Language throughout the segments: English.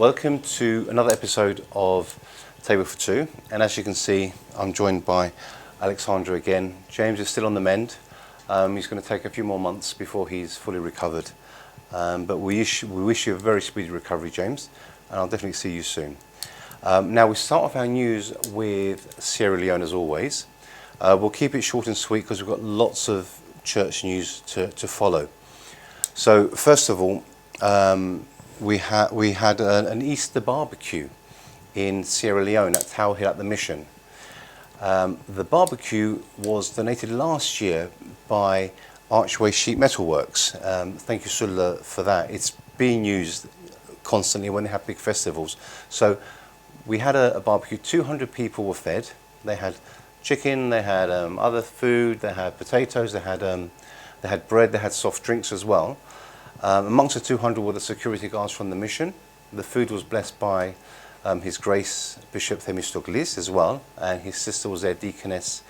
Welcome to another episode of Table for Two, and as you can see, I'm joined by Alexandra again. James is still on the mend. He's going to take a few more months before he's fully recovered, but we wish you a very speedy recovery, James, and I'll definitely see you soon. Now we start off our news with Sierra Leone as always. We'll keep it short and sweet because we've got lots of church news to follow. So first of all, we had an Easter barbecue in Sierra Leone at Tower Hill at the Mission. The barbecue was donated last year by Archway Sheet Metal Works. Thank you, Sulla, for that. It's being used constantly when they have big festivals. So we had a barbecue. 200 people were fed. They had chicken, they had other food, they had potatoes, they had bread, they had soft drinks as well. Amongst the 200 were the security guards from the mission. The food was blessed by His Grace Bishop Themistoklis as well, and his sister was there, Deaconess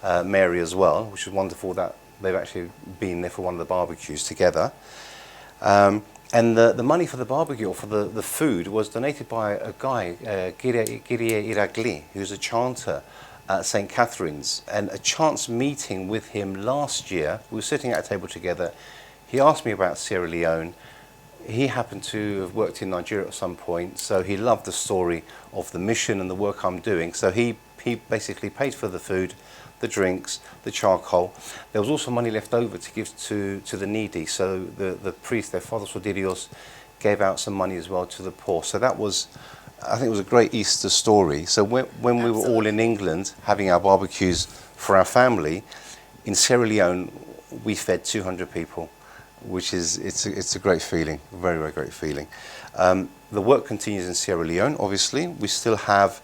Mary as well, which is wonderful that they've actually been there for one of the barbecues together. And the money for the barbecue, or for the food, was donated by a guy, Kyrie Heracles, who's a chanter at St. Catherine's. And a chance meeting with him last year, we were sitting at a table together. He asked me about Sierra Leone. He happened to have worked in Nigeria at some point, so he loved the story of the mission and the work I'm doing. So he basically paid for the food, the drinks, the charcoal. There was also money left over to give to the needy. So the priest, their Father Sodirios, gave out some money as well to the poor. So that was, I think it was a great Easter story. So when we were all in England having our barbecues for our family, in Sierra Leone, we fed 200 people. Which is, it's a great feeling, very, very great feeling. The work continues in Sierra Leone, obviously. We still have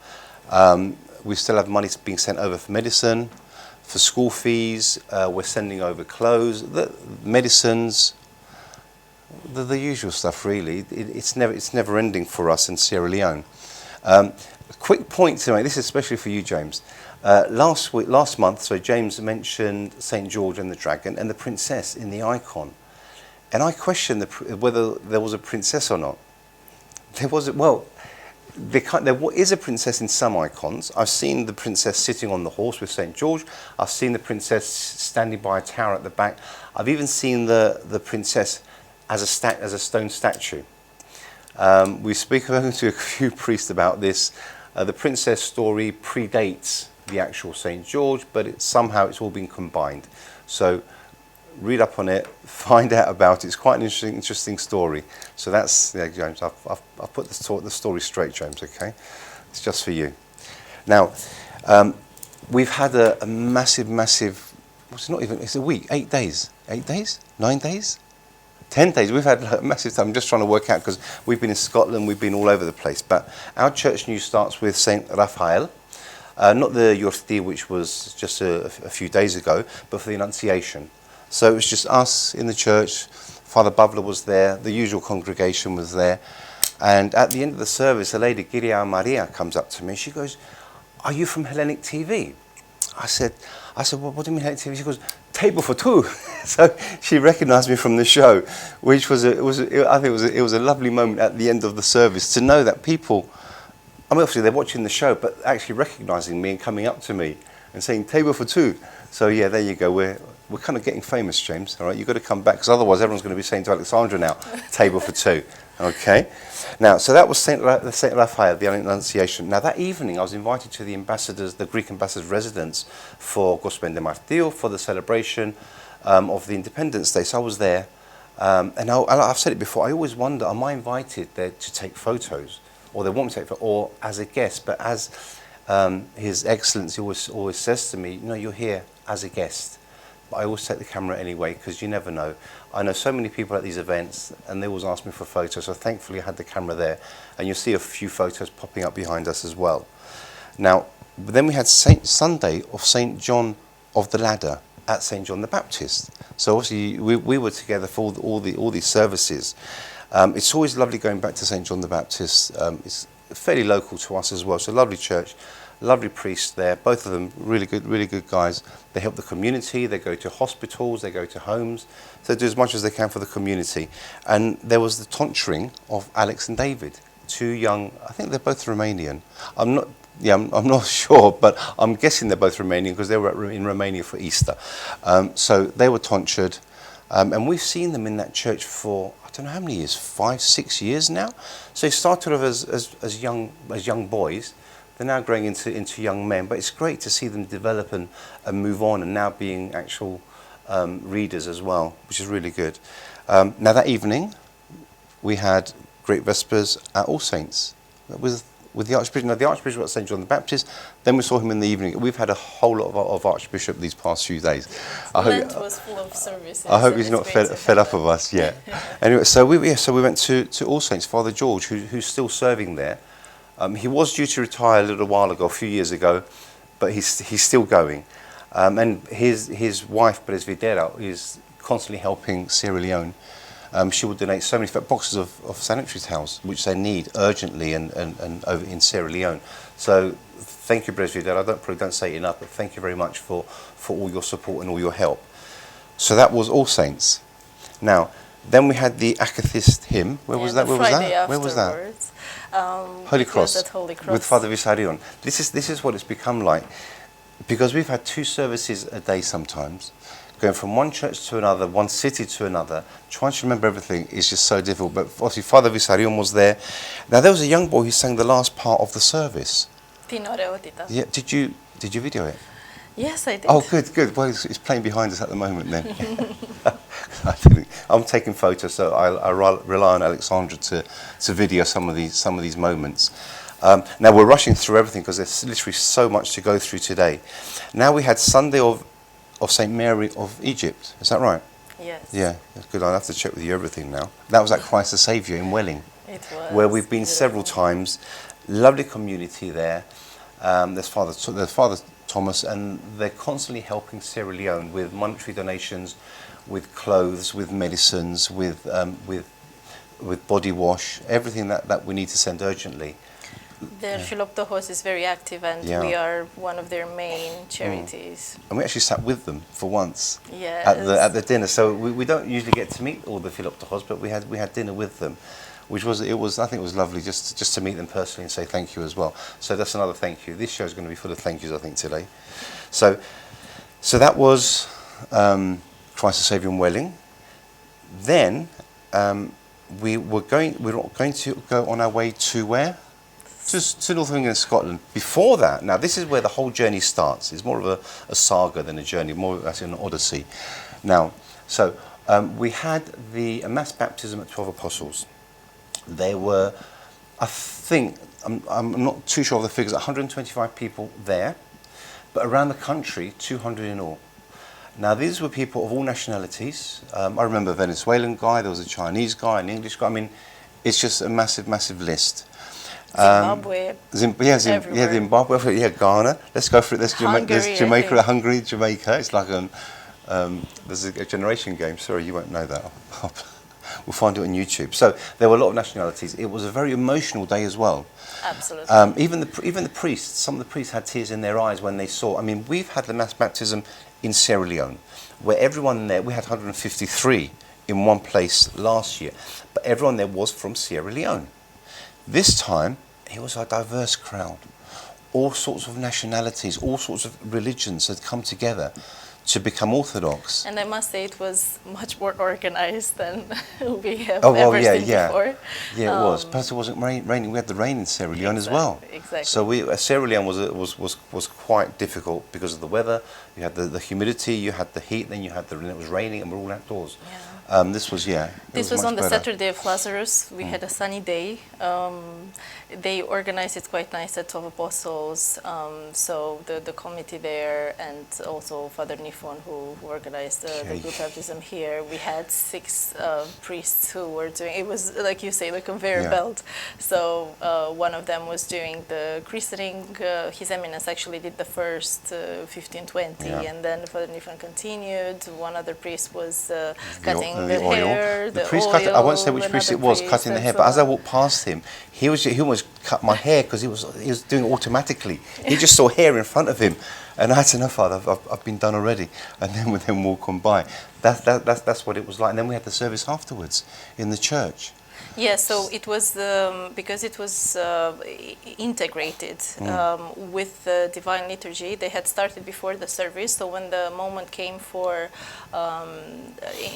money being sent over for medicine, for school fees. We're sending over clothes, medicines, the usual stuff really. It's never ending for us in Sierra Leone. A quick point to make, this is especially for you, James. Last month, so James mentioned St. George and the Dragon and the princess in the icon. And I questioned whether there was a princess or not. There was, well, there is a princess in some icons. I've seen the princess sitting on the horse with St. George. I've seen the princess standing by a tower at the back. I've even seen the princess as a stone statue. We've spoken to a few priests about this. The princess story predates the actual St. George, but somehow it's all been combined. So read up on it, find out about it. It's quite an interesting story. So that's, yeah, James, I've put the story straight, James, okay? It's just for you. Now, we've had a massive, it's a week, 8 days, 9 days, 10 days. We've had a massive time. I'm just trying to work out because we've been in Scotland, we've been all over the place. But our church news starts with St. Raphael, not the Yorti, which was just a few days ago, but for the Annunciation. So it was just us in the church. Father Bavla was there. The usual congregation was there. And at the end of the service, a lady, Kyria Maria, comes up to me. She goes, "Are you from Hellenic TV?" I said, "Well, what do you mean Hellenic TV?" She goes, "Table for Two." So she recognised me from the show, which was it was a lovely moment at the end of the service to know that people, I mean, obviously they're watching the show, but actually recognising me and coming up to me and saying "Table for Two." So yeah, there you go. We're kind of getting famous, James. All right, you've got to come back because otherwise everyone's going to be saying to Alexandra now, "Table for Two." Okay. Now, so that was Saint Raphael, the Annunciation. Now that evening, I was invited to the Greek ambassador's residence for Gospende Martiu for the celebration of the Independence Day. So I was there, and I've said it before. I always wonder, am I invited there to take photos, or they want me to take photos, or as a guest? But as His Excellency always says to me, you know, you're here as a guest. But I always take the camera anyway because you never know. I know so many people at these events and they always ask me for photos, so thankfully I had the camera there, and you'll see a few photos popping up behind us as well. Now, then we had Sunday of St. John of the Ladder at St. John the Baptist. So obviously we were together for all these services. It's always lovely going back to St. John the Baptist. It's fairly local to us as well, so lovely church. Lovely priests there, both of them really good guys. They help the community, they go to hospitals, they go to homes, so they do as much as they can for the community. And there was the tonsuring of Alex and David two young, I think they're both Romanian. I'm not sure, but I'm guessing they're both Romanian because they were in Romania for Easter. So they were tonsured, and we've seen them in that church for, I don't know how many years, 5, 6 years now. So they started off as young boys. They're now growing into young men, but it's great to see them develop and move on, and now being actual readers as well, which is really good. Now that evening, we had Great Vespers at All Saints with the Archbishop. Now the Archbishop at St. John the Baptist. Then we saw him in the evening. We've had a whole lot of Archbishop these past few days. Lent was full of services. I hope he's not fed up of us yet. Anyway, so we went to All Saints. Father George, who's still serving there. He was due to retire a little while ago, a few years ago, but he's still going. And his wife, Presvidera, is constantly helping Sierra Leone. She will donate so many boxes of sanitary towels, which they need urgently and over in Sierra Leone. So thank you, Presvidera. I probably don't say it enough, but thank you very much for all your support and all your help. So that was All Saints. Now, then we had the Akathist hymn. Where was that? Where was that? Holy Cross, Holy Cross with Father Vissarion. This is what it's become like, because we've had 2 services a day sometimes, going from one church to another, one city to another. Trying to remember everything is just so difficult. But obviously Father Vissarion was there. Now there was a young boy who sang the last part of the service. Yeah, did you video it? Yes, I did. Oh, good. Well, it's playing behind us at the moment then. I'm taking photos, so I rely on Alexandra to video some of these moments. Now we're rushing through everything because there's literally so much to go through today. Now we had Sunday of St. Mary of Egypt. Is that right? Yes. Yeah, that's good. I'll have to check with you everything now. That was at Christ the Saviour in Welling. It was. Where we've been several times. Lovely community there. There's Father Thomas, and they're constantly helping Sierra Leone with monetary donations, with clothes, with medicines, with body wash, everything that we need to send urgently. The Philoptochos is very active, and we are one of their main charities. And we actually sat with them for once at the dinner. So we don't usually get to meet all the Philoptochos, but we had dinner with them, which was I think it was lovely just to meet them personally and say thank you as well. So that's another thank you. This show is going to be full of thank yous, I think, today. So that was Christ the Saviour in Welling. Then we're going to go on our way to where? To North England and Scotland. Before that, now this is where the whole journey starts. It's more of a saga than a journey, more as an odyssey. Now, so we had the mass baptism at 12 apostles. There were, I think, I'm not too sure of the figures, 125 people there, but around the country, 200 in all. Now, these were people of all nationalities. I remember a Venezuelan guy, there was a Chinese guy, an English guy. I mean, it's just a massive, massive list. Zimbabwe. Zimbabwe, Ghana. Let's go for it. There's Jamaica, Hungary, Jamaica. It's like there's a generation game. Sorry, you won't know that. We'll find it on YouTube. So there were a lot of nationalities. It was a very emotional day as well. Absolutely. Even the priests, some of the priests had tears in their eyes when they saw. I mean, we've had the mass baptism in Sierra Leone, where everyone there, we had 153 in one place last year, but everyone there was from Sierra Leone. This time, it was a diverse crowd. All sorts of nationalities, all sorts of religions had come together to become Orthodox. And I must say it was much more organized than we have ever seen before. Yeah, it was. Plus it wasn't raining. We had the rain in Sierra Leone as well. Exactly. So Sierra Leone was quite difficult because of the weather. You had the humidity, you had the heat, then you had it was raining, and we're all outdoors. Yeah. This was This was on the Saturday of Lazarus. We had a sunny day. They organized it quite nice at 12 Apostles. So the committee there, and also Father Nifon, who organized the group baptism here. We had 6 priests who were doing. It was like you say, like a conveyor belt. So one of them was doing the christening. His Eminence actually did the first 15-20, and then Father Nifon continued. One other priest was cutting the hair, the priest oil, I won't say which priest it was, cutting the hair, but as I walked past him, he almost cut my hair because he was doing it automatically. He just saw hair in front of him, and I had to know, Father, I've been done already, and then with him walk on by. That's what it was like. And then we had the service afterwards in the church. Yeah, so it was because it was integrated with the Divine Liturgy. They had started before the service, so when the moment came for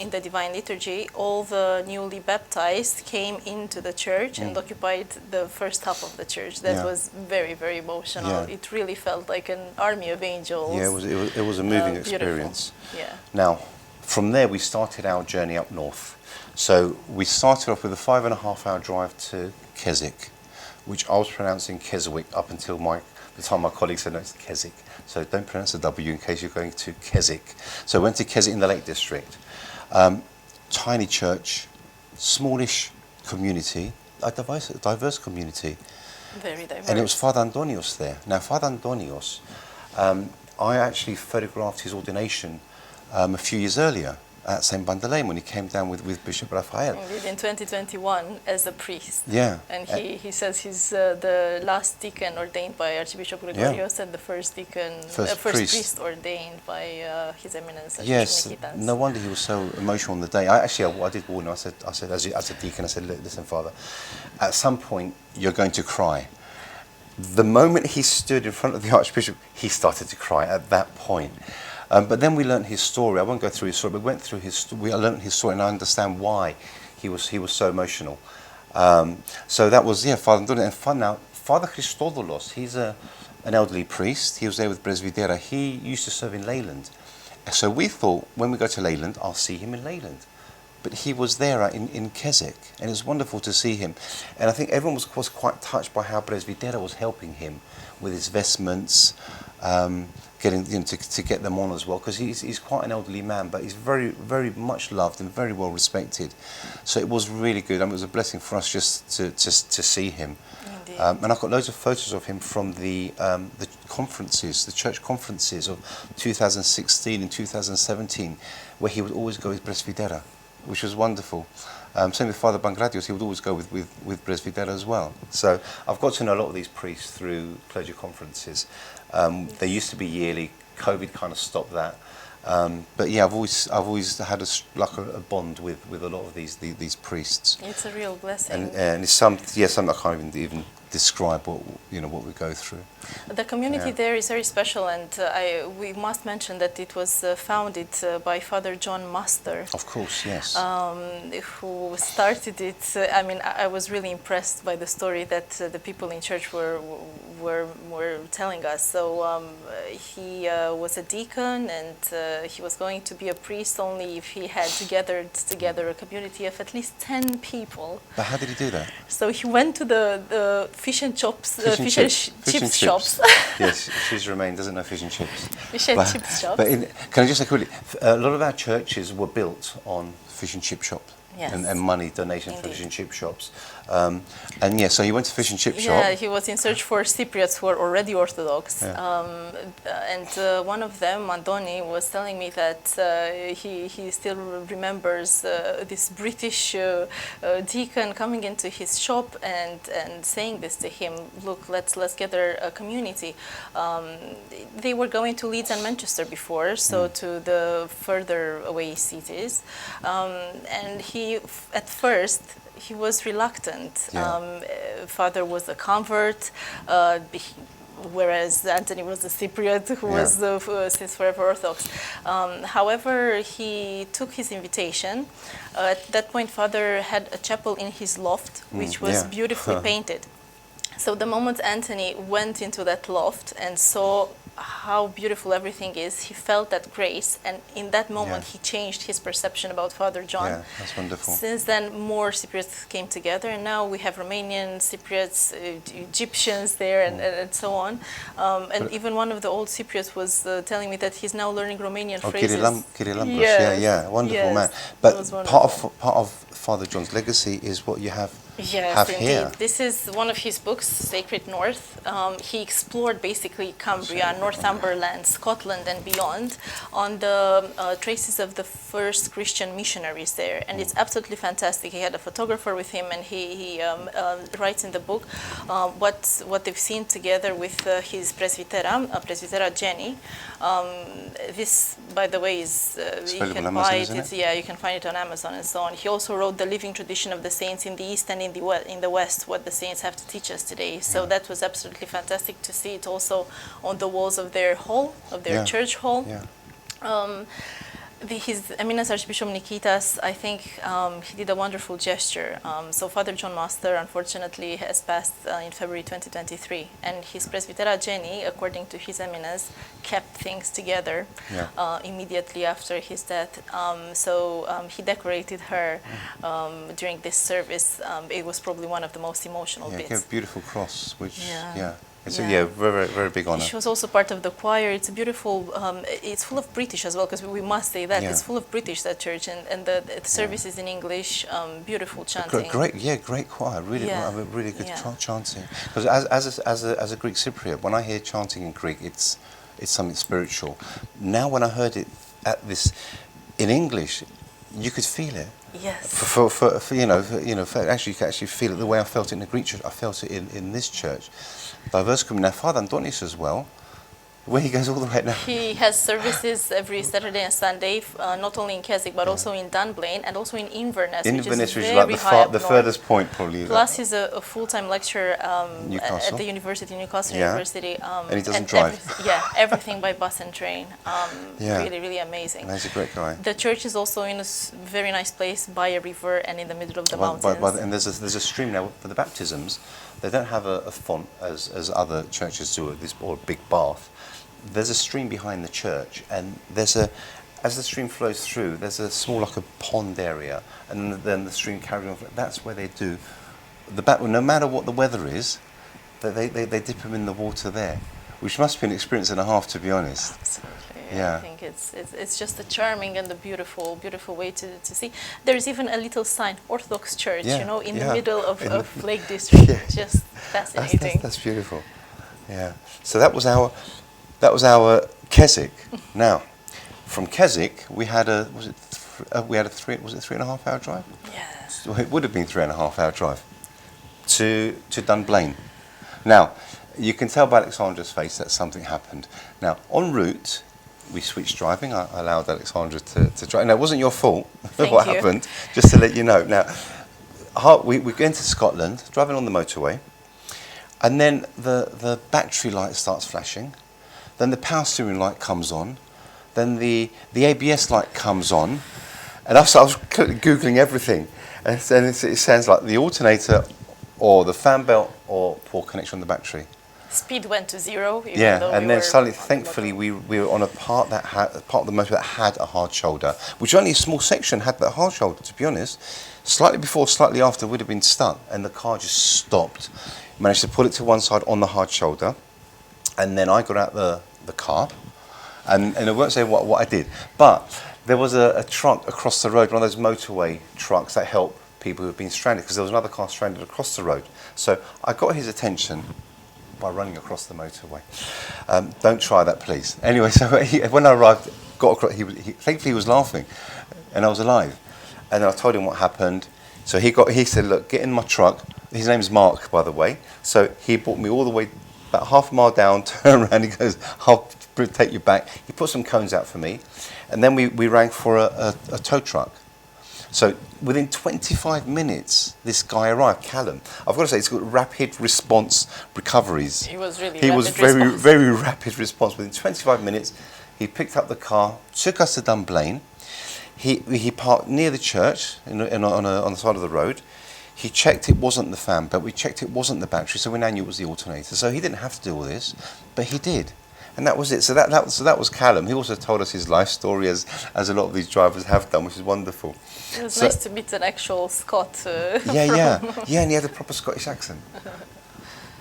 in the Divine Liturgy, all the newly baptized came into the church and occupied the first half of the church. That was very, very emotional. Yeah. It really felt like an army of angels. Yeah, it was a moving Beautiful. experience. Yeah. Now, from there we started our journey up north. So we started off with a 5.5-hour drive to Keswick, which I was pronouncing Keswick up until the time my colleague said no, it's Keswick. So don't pronounce the W in case you're going to Keswick. So I went to Keswick in the Lake District. Tiny church, smallish community, a diverse community. Very diverse. And it was Father Antonios there. Now, Father Antonios, I actually photographed his ordination a few years earlier at St. Bandeleim when he came down with Bishop Raphael. Indeed, in 2021 as a priest. Yeah. And he says he's the last deacon ordained by Archbishop Gregorios and the first deacon, first priest ordained by His Eminence Archbishop Nikitas. No wonder he was so emotional on the day. I did warn him. I said as a deacon, I said, listen, Father, at some point you're going to cry. The moment he stood in front of the Archbishop, he started to cry at that point. But then we learnt his story. I won't go through his story, but I learnt his story, and I understand why he was so emotional. So that was Father Antonios. And now Father Christodoulos, he's an elderly priest. He was there with Presbytera. He used to serve in Leyland. So we thought when we go to Leyland, I'll see him in Leyland. But he was there in Keswick, and it was wonderful to see him. And I think everyone was quite touched by how Presbytera was helping him with his vestments. Getting to get them on as well, because he's quite an elderly man, but he's very, very much loved and very well respected. So it was really good. I mean, it was a blessing for us just to see him. And I've got loads of photos of him from the conferences, the church conferences of 2016 and 2017, where he would always go with Presbytera, which was wonderful. Same with Father Bangradios, he would always go with Presbytera as well. So I've got to know a lot of these priests through clergy conferences. They used to be yearly. COVID kind of stopped that. But yeah, I've always had a bond with a lot of these priests. It's a real blessing. And it's something I can't even describe what we go through. The community there is very special, and we must mention that it was founded by Father John Master. Of course, yes. Who started it. I mean, I was really impressed by the story that the people in church were telling us. So he was a deacon, and he was going to be a priest only if he had gathered together a community of at least 10 people. But how did he do that? So he went to the fish and chips shops. Yes, she's Romaine, doesn't know fish and chips. Fish and chips shops. But can I just say quickly, a lot of our churches were built on fish and chip shops. Yes. And money donation for fish and chip shops. So he went to fish and chip shop. Yeah, he was in search for Cypriots who are already Orthodox. Yeah. And one of them, Andoni, was telling me that he still remembers this British deacon coming into his shop and saying this to him, look, let's gather a community. They were going to Leeds and Manchester before, so to the further away cities. And at first, he was reluctant. Yeah. Father was a convert, whereas Anthony was a Cypriot who was since forever Orthodox. However, he took his invitation. At that point, Father had a chapel in his loft, which was beautifully painted. So the moment Anthony went into that loft and saw how beautiful everything is, he felt that grace, and in that moment he changed his perception about Father John. Yeah, that's wonderful. Since then, more Cypriots came together, and now we have Romanian Cypriots, Egyptians there, and so on. And even one of the old Cypriots was telling me that he's now learning Romanian phrases. Kirillambros, wonderful man. But part of Father John's legacy is what you have. Yes, indeed. Here. This is one of his books, Sacred North. He explored basically Cumbria, Northumberland, Scotland and beyond on the traces of the first Christian missionaries there. And it's absolutely fantastic. He had a photographer with him, and he writes in the book what they've seen together with his Presbytera Jenny. This, by the way, is you can buy it. You can find it on Amazon and so on. He also wrote the living tradition of the saints in the East and in the West, what the saints have to teach us today. So that was absolutely fantastic to see it also on the walls of their hall, of their church hall. Yeah. His Eminence Archbishop Nikitas, I think he did a wonderful gesture. So Father John Master, unfortunately, has passed in February 2023, and his Presbytera Jenny, according to His Eminence, kept things together immediately after his death. He decorated her during this service. It was probably one of the most emotional bits. Yeah, a beautiful cross, which, It's very, very, very big honor. She was also part of the choir. It's a beautiful, it's full of British as well, because we must say that. It's full of British, that church, and the service is in English, beautiful chanting. Great choir, really good chanting. Because as a Greek Cypriot, when I hear chanting in Greek, it's something spiritual. Now when I heard it in English, you could feel it. Yes. Actually, you can actually feel it the way I felt it in the Greek church. I felt it in this church. Diverse community. Now, Father Antonius as well, where he goes all the way now. He has services every Saturday and Sunday, not only in Keswick, but also in Dunblane and also in Inverness, which is like the furthest point, probably. Plus, he's a full-time lecturer at the university, Newcastle University. And he doesn't drive. Everything by bus and train. Really, really amazing. And he's a great guy. The church is also in a very nice place by a river and in the middle of the mountains. And there's a stream now for the baptisms. They don't have a font as other churches do, or a big bath. There's a stream behind the church, and as the stream flows through, there's a small, like a pond area, and then the stream carries on. That's where they do the baptism. No matter what the weather is, they dip them in the water there, which must be an experience and a half, to be honest. Absolutely. I think it's just a charming and a beautiful way to see. There's even a little sign, Orthodox Church, in the middle of Lake District. Just fascinating. That's beautiful. Yeah. So that was our Keswick. Now, from Keswick we had a 3.5 hour drive? Yeah. So it would have been 3.5 hour drive to Dunblane. Now, you can tell by Alexandra's face that something happened. Now, en route, we switched driving. I allowed Alexandra to drive. Now, it wasn't your fault what happened, just to let you know. Now, we go into Scotland, driving on the motorway, and then the battery light starts flashing, then the power steering light comes on, then the ABS light comes on, and I was Googling everything, and it sounds like the alternator or the fan belt or poor connection on the battery. Speed went to 0. And then suddenly, thankfully, we were on a part of the motor that had a hard shoulder, which only a small section had that hard shoulder, to be honest. Slightly before, slightly after, would have been stuck, and the car just stopped. Managed to pull it to one side on the hard shoulder, and then I got out the car, and I won't say what I did, but there was a truck across the road, one of those motorway trucks that help people who've been stranded, because there was another car stranded across the road. So I got his attention by running across the motorway. Don't try that, please. Anyway, so when I arrived, got across, thankfully he was laughing, and I was alive. And then I told him what happened. So he said, look, get in my truck. His name's Mark, by the way. So he brought me all the way, about half a mile down, turned around, he goes, I'll take you back. He put some cones out for me. And then we rang for a tow truck. So within 25 minutes, this guy arrived, Callum. I've got to say, it's got rapid response recoveries. He was really very rapid response. Within 25 minutes, he picked up the car, took us to Dunblane. He parked near the church on the side of the road. He checked it wasn't the fan belt. We checked it wasn't the battery, so we now knew it was the alternator. So he didn't have to do all this, but he did. And that was it. So that was Callum. He also told us his life story, as a lot of these drivers have done, which is wonderful. It was nice to meet an actual Scot. And he had a proper Scottish accent.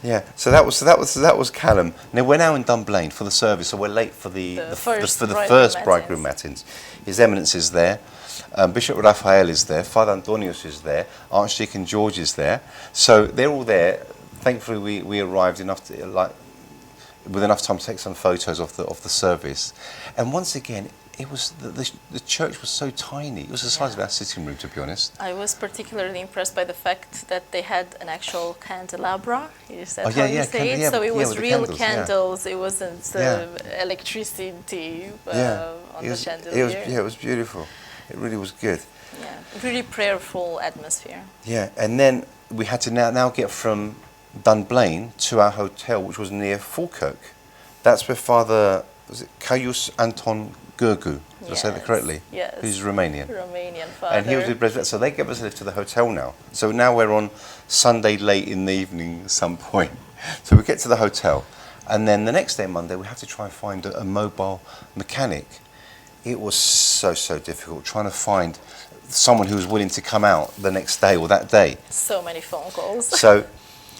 Yeah. So that was Callum. Now we're now in Dunblane for the service, so we're late for the first bridegroom matins. His Eminence is there. Bishop Raphael is there. Father Antonius is there. Archdeacon George is there. So they're all there. Thankfully, we arrived with enough time to take some photos of the service. And once again, it was the church was so tiny. It was the size of our sitting room, to be honest. I was particularly impressed by the fact that they had an actual candelabra. Is that how you say it? So it was real candles. It wasn't electricity on the chandelier. It was beautiful. It really was good. Yeah, really prayerful atmosphere. Yeah, and then we had to now get from Dunblane to our hotel, which was near Falkirk. That's where Father, was it Caius Anton Gurgu? Did I say that correctly? Yes. Who's Romanian. Romanian father. And he was with Breslet, so they gave us a lift to the hotel now. So now we're on Sunday late in the evening at some point. So we get to the hotel, and then the next day, Monday, we have to try and find a mobile mechanic. It was so difficult trying to find someone who was willing to come out the next day or that day. So many phone calls.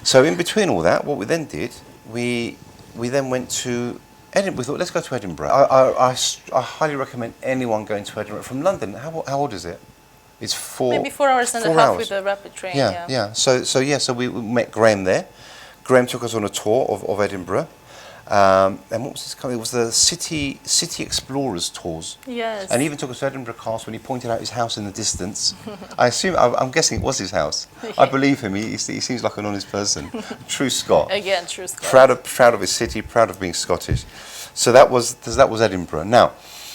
So in between all that, what we then did, we then went to Edinburgh. We thought, let's go to Edinburgh. I highly recommend anyone going to Edinburgh from London. How old is it? It's maybe 4 hours and a half with the rapid train. Yeah. So we met Graham there. Graham took us on a tour of Edinburgh. And what was this called? It was the City Explorers tours. Yes. And he even took us to Edinburgh Castle when he pointed out his house in the distance. I'm guessing it was his house. I believe him. He seems like an honest person. True Scot. Again, true Scot. Proud of his city, proud of being Scottish. So that was Edinburgh. Now,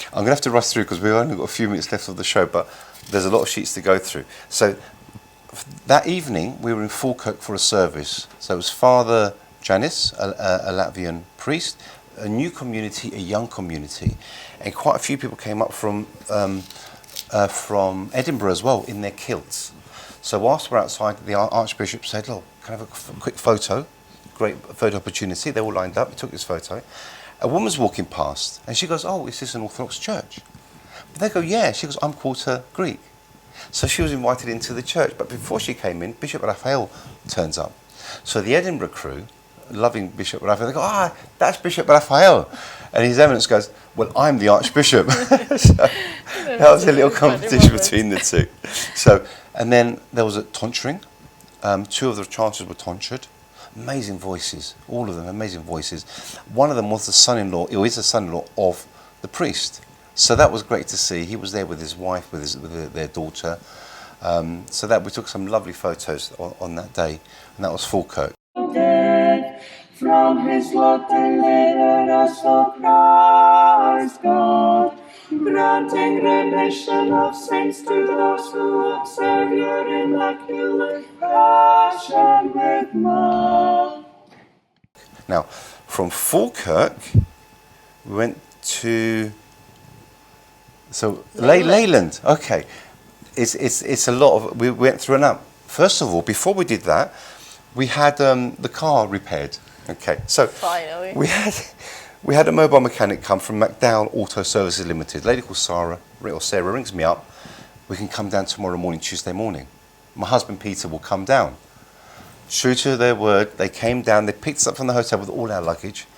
I'm going to have to rush through because we've only got a few minutes left of the show, but there's a lot of sheets to go through. So that evening, we were in Falkirk for a service. So it was Father Gennaris, a Latvian priest, a new community, a young community, and quite a few people came up from Edinburgh as well in their kilts. So whilst we're outside, the Archbishop said, "Look, can I have a quick photo?" Great photo opportunity. They all lined up. We took this photo. A woman's walking past, and she goes, "Oh, is this an Orthodox church?" But they go, "Yeah." She goes, "I'm quarter Greek." So she was invited into the church. But before she came in, Bishop Raphael turns up. So the Edinburgh crew, loving Bishop Raphael, they go, that's Bishop Raphael. And His Eminence goes, "Well, I'm the Archbishop." So that was a little competition between the two. So, and then there was a tonsuring. Two of the chanters were tonsured. Amazing voices, all of them amazing voices. One of them was the son-in-law, or is the son-in-law of the priest. So that was great to see. He was there with his wife, with their daughter. So that we took some lovely photos on that day, and that was Falkirk. From his lot delivered us, O Christ God, granting remission of sins to those who observe your immaculate passion with love. Now, from Falkirk, we went to Leyland. Okay, it's a lot of. We went through and up. First of all, before we did that, we had the car repaired. Okay, so finally we had a mobile mechanic come from McDowell Auto Services Limited. A lady called Sarah rings me up. We can come down tomorrow morning, Tuesday morning. My husband Peter will come down. True to their word, they came down. They picked us up from the hotel with all our luggage,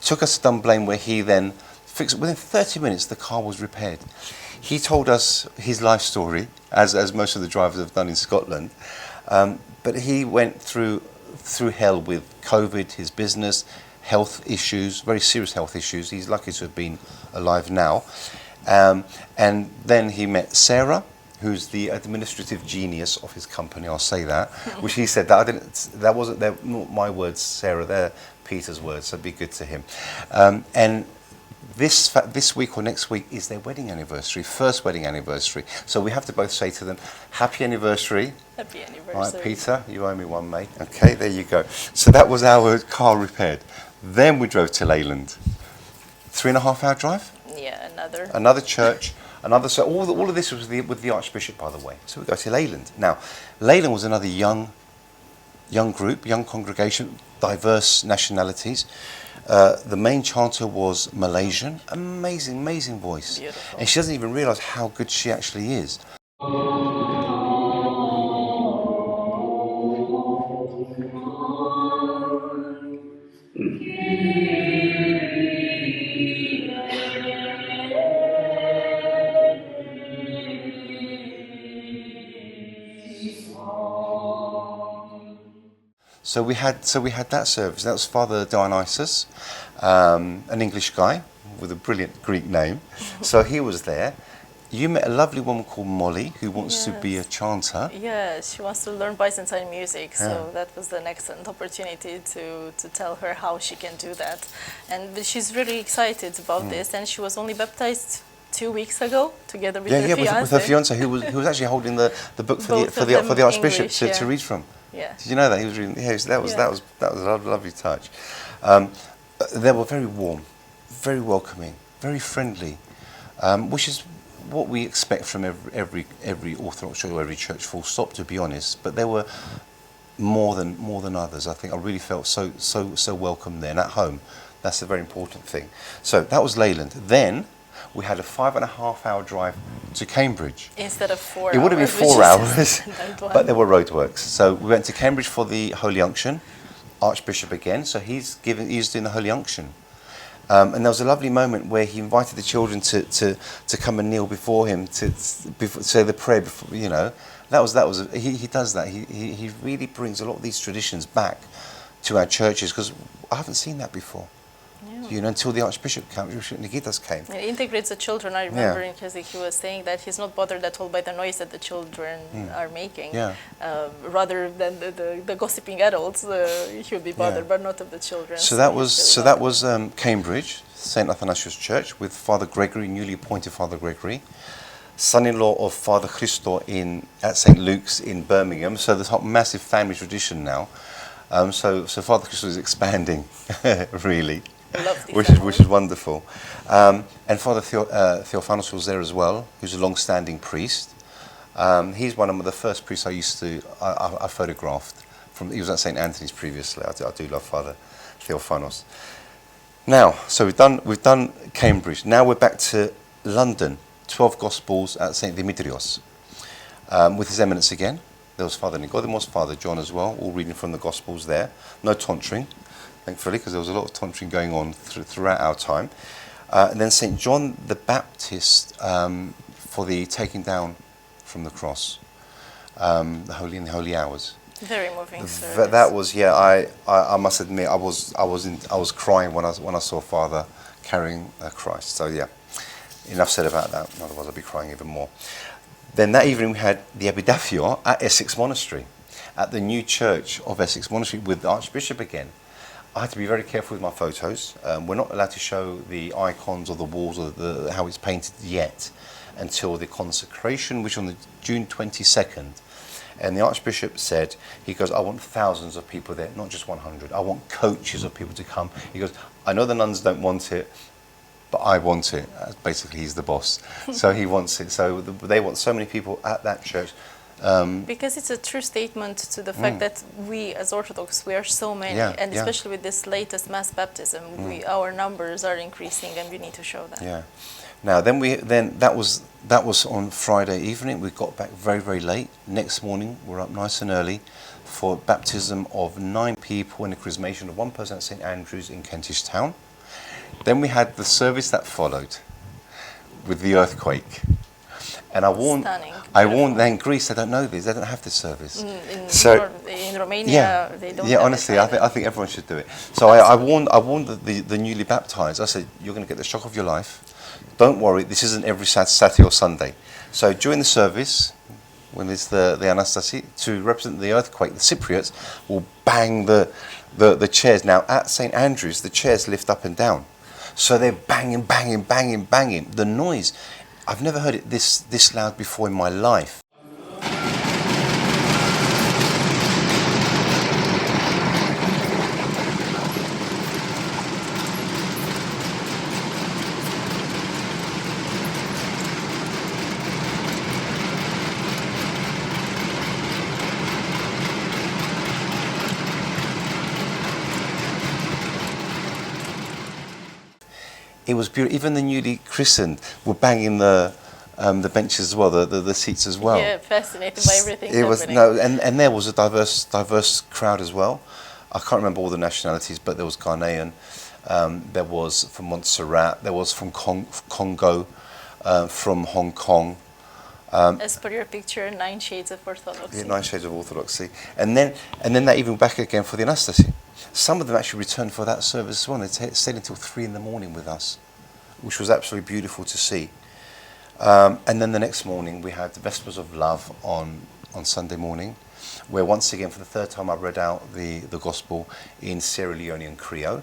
took us to Dunblane, where he then fixed it. Within 30 minutes, the car was repaired. He told us his life story, as most of the drivers have done in Scotland. But he went through hell with COVID, his business, health issues, very serious health issues. He's lucky to have been alive now. And then he met Sarah, who's the administrative genius of his company, I'll say that, which he said, that wasn't not my words, Sarah, they're Peter's words, so be good to him. And this week or next week is their wedding anniversary, first wedding anniversary. So we have to both say to them, happy anniversary. Happy anniversary. All right, Peter, you owe me one, mate. Okay, there you go. So that was our car repaired. Then we drove to Leyland. 3.5 hour drive? Yeah, Another church. So all of this was with the Archbishop, by the way. So we go to Leyland. Now, Leyland was another young group, young congregation, diverse nationalities. The main chanter was Malaysian. Amazing voice. Beautiful. And she doesn't even realise how good she actually is. So we had that service. That was Father Dionysus, an English guy with a brilliant Greek name. So he was there. You met a lovely woman called Molly who wants to be a chanter. Yes, she wants to learn Byzantine music. So that was an excellent opportunity to tell her how she can do that. And she's really excited about this. And she was only baptized 2 weeks ago, together with Yeah, her yeah, fiance. with her fiance, who was actually holding the book for Both of the them Archbishop English, to yeah. read from. Yeah. Did you know that he was reading? Yeah, that was a lovely touch. They were very warm, very welcoming, very friendly, which is what we expect from every Orthodox church or every church, full stop, to be honest. But there were more than others. I think I really felt so welcome there and at home. That's a very important thing. So that was Leyland. Then we had a 5.5 hour drive to Cambridge. Instead of 4 hours. It would have been 4 hours, but there were roadworks. So we went to Cambridge for the Holy Unction, Archbishop again. So he's doing the Holy Unction. And there was a lovely moment where he invited the children to come and kneel before him to say the prayer before, you know. He does that. He really brings a lot of these traditions back to our churches, because I haven't seen that before. Yeah. You know, until the Archbishop Nikitas came. It integrates the children. I remember because he was saying that he's not bothered at all by the noise that the children are making. Yeah. Rather than the gossiping adults, he would be bothered, but not of the children. So that was Cambridge, St. Athanasius Church, with Father Gregory, newly appointed Father Gregory, son-in-law of Father Christo at St. Luke's in Birmingham. So there's a massive family tradition now. So Father Christo is expanding, really. Which is wonderful. And Father Theophanos was there as well, who's a long-standing priest. He's one of the first priests I photographed. He was at St. Anthony's previously. I do love Father Theophanos. Now, so we've done Cambridge. Now we're back to London. 12 Gospels at St. Dimitrios. With His Eminence again. There was Father Nicodemus, Father John as well, all reading from the Gospels there. No tonsure, thankfully, because there was a lot of tonsuring going on throughout our time. And then St. John the Baptist for the taking down from the cross, the holy hours. Very moving service. That was, I must admit, I was crying when I saw Father carrying Christ. So yeah, enough said about that. Otherwise, I'd be crying even more. Then that evening we had the Epitaphio at Essex Monastery, at the new church of Essex Monastery with the Archbishop again. I had to be very careful with my photos. We're not allowed to show the icons or the walls or how it's painted yet until the consecration, which on the June 22nd. And the Archbishop said, he goes, I want thousands of people there, not just 100. I want coaches of people to come. He goes, I know the nuns don't want it, but I want it. Basically, he's the boss. So he wants it. So they want so many people at that church. Because it's a true statement to the fact that we as Orthodox, we are so many, and especially with this latest mass baptism, our numbers are increasing, and we need to show that. Yeah. Now then that was on Friday evening. We got back very, very late. Next morning we're up nice and early for baptism of 9 people and the chrismation of 1 person at St. Andrew's in Kentish Town. Then we had the service that followed with the earthquake. And I warned then Greece, they don't know this, they don't have this service. In Romania, they don't. Yeah, honestly, I think everyone should do it. So I warned the newly baptized. I said, you're going to get the shock of your life. Don't worry, this isn't every Saturday or Sunday. So during the service, when it's the Anastasi, to represent the earthquake, the Cypriots will bang the chairs. Now at St. Andrew's, the chairs lift up and down. So they're banging, banging, banging, banging. The noise, I've never heard it this loud before in my life. It was beautiful. Even the newly christened were banging the benches as well, the seats as well. Yeah, fascinated by everything. It was and there was a diverse crowd as well. I can't remember all the nationalities, but there was Ghanaian, there was from Montserrat, there was from Congo, from Hong Kong. As per your picture, 9 shades of Orthodoxy. Yeah, 9 shades of Orthodoxy, and then that even back again for the Anastasi. Some of them actually returned for that service as well. They stayed until 3 in the morning with us, which was absolutely beautiful to see. And then the next morning we had the Vespers of Love on Sunday morning, where once again for the 3rd time I read out the Gospel in Sierra Leone and Creole.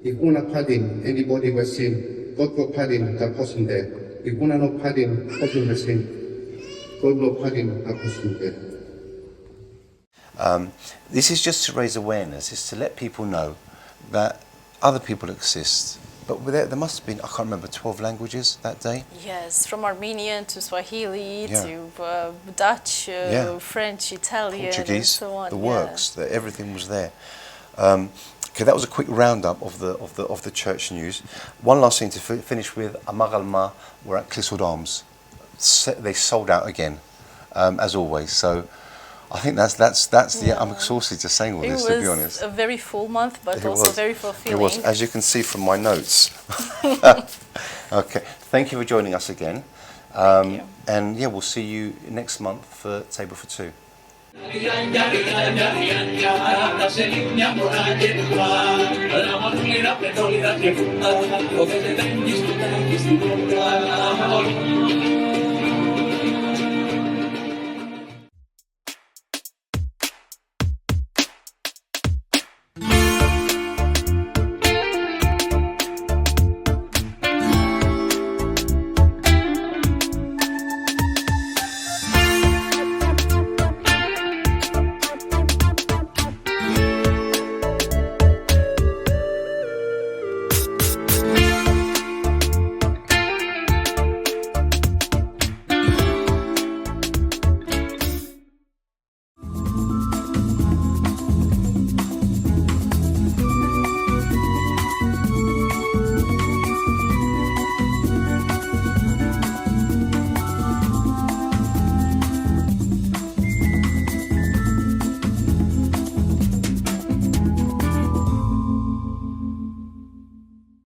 If una pardon anybody was sin, God will pardon the person there. 이구나노 파딘 허준하신 god로 파딘 아쿠스인데. This is just to raise awareness. It's to let people know that other people exist. But there must have been, I can't remember, 12 languages that day? Yes, from Armenian to Swahili Yeah. to Dutch, French, Italian, Portuguese, and so on. the works, everything was there. Okay, that was a quick roundup of the church news. One last thing to finish with. Amagalma were at Clissold Arms. They sold out again, as always. So I think that's the. I'm exhausted just saying all this, to be honest. It was a very full month, but It also was. very fulfilling. It was, as you can see from my notes. Okay, thank you for joining us again. Thank you. And yeah, we'll see you next month for Table for Two. Thank you.